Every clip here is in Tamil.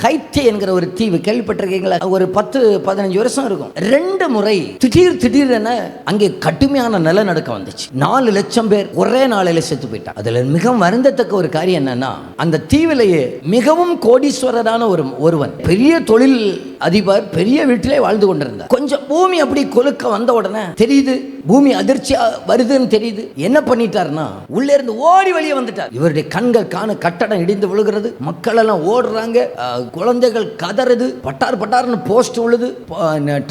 ஹைட்டி என்கிற ஒரு தீவு கேள்விப்பட்டிருக்கீங்களா? ஒரு 10-15 வருஷம் இருக்கும். 2 முறை திடீரென அங்கே கடுமையான நிலநடுக்கம் வந்துச்சு. 4 லட்சம் பேர் ஒரே நாளில செத்து போயிட்டாங்க. அதுல மிகவும் வருந்தத்தக்க ஒரு காரியம் என்னன்னா, அந்த தீவிலேயே மிகவும் கோடீஸ்வரரான ஒருவன், பெரிய தொழில் அதிபர், பெரிய வீட்டிலே வாழ்ந்து கொண்டிருந்தார். கொஞ்சம் பூமி அப்படி கொலுக்க வந்த உடனே தெரியுது, பூமி அதிர்ச்சியா வருதுன்னு தெரியுது. என்ன பண்ணிட்டாருன்னா, உள்ளே இருந்து ஓடி வெளியே வந்துட்டார். இவருடைய கண்கள் காண கட்டடம் இடிந்து விழுகிறது, மக்கள் எல்லாம் ஓடுறாங்க, குழந்தைகள் கதறுது, பட்டார்னு போஸ்ட் விழுது,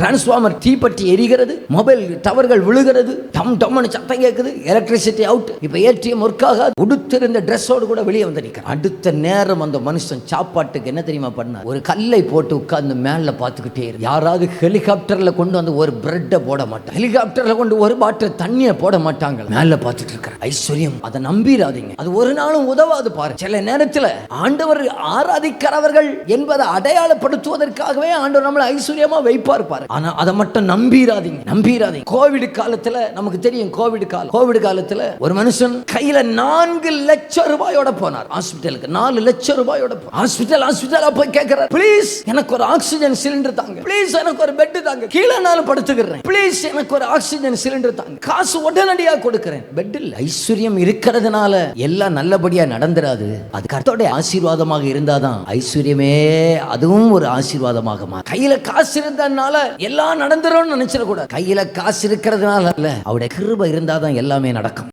டிரான்ஸ்ஃபார்மர் தீப்பற்றி எரிகிறது, மொபைல் டவர்கள் விழுகிறது, டம்னு சத்தம் கேட்குது, எலக்ட்ரிசிட்டி அவுட். இப்ப ஏடிஎம் ஒர்க் ஆகாது. உடுத்திருந்த ட்ரெஸ்ஸோடு கூட வெளியே வந்து நிற்கிறார். அடுத்த நேரம் அந்த மனுஷன் சாப்பாட்டுக்கு என்ன தெரியுமா பண்ணார்? ஒரு கல்லை போட்டு உட்கார்ந்து மேல பார்த்துக்கிட்டே இரு. யாராவது ஹெலிகாப்டர்ல கொண்டு வந்து ஒரு பிரெட்டை போட மாட்டாங்க, ஹெலிகாப்டர்ல கொண்டு ஒரு பாட்டில் தண்ணியை போட மாட்டாங்க. மேல பார்த்துட்டு இருக்கிற ஐஸ்வர்யம், அதை நம்பிராதீங்க. அது ஒரு நாளும் உதவாது. பாருங்க, சில நேரத்தில் ஆண்டவர் ஆராதிக்கிறவர்கள் என்பதை அடையாளப்படுத்துவதற்காகவே ஆண்டவர் நம்மளை ஐஸ்வர்யமா வைப்பார் பாரு. ஆனா அதை மட்டும் நம்பிராதீங்க. கோவிட் காலத்துல நமக்கு தெரியும், கோவிட் காலத்துல ஒரு மனுஷன் கையில 4 லட்சம் ரூபாயோட போனார் ஹாஸ்பிட்டலுக்கு. 4 லட்சம் ரூபாயோட ஹாஸ்பிட்டலா போய் கேட்கிறார், ப்ளீஸ் எனக்கு ஒரு ஆக்சிஜன் சிலிண்டர் தாங்க, ப்ளீஸ் எனக்கு ஒரு பெட் தாங்க, கீழே நானும் படுத்துக்கிறேன், ப்ளீஸ் எனக்கு ஒரு ஆக்சிஜன் சிலிண்டர் தாங்க, காசு உடனடியாக கொடுக்கிறேன். பெட் இல்ல. ஐஸ்வர்யம் இருக்கிறதுனால எல்லாம் நல்லபடியா நடந்துராது. அது கர்த்தருடைய ஆசீர்வாதமாக இருந்தாதான் ஐஸ்வர்யமே அதுவும் ஒரு ஆசீர்வாதமாக மாறும். கையில காசு இருந்ததுனால எல்லாம் நடந்துரும் நினைச்சிட கூடாது. கையில காசு இருக்கிறதுனால அல்ல, அவருடைய கிருபை இருந்தாதான் எல்லாமே நடக்கும்.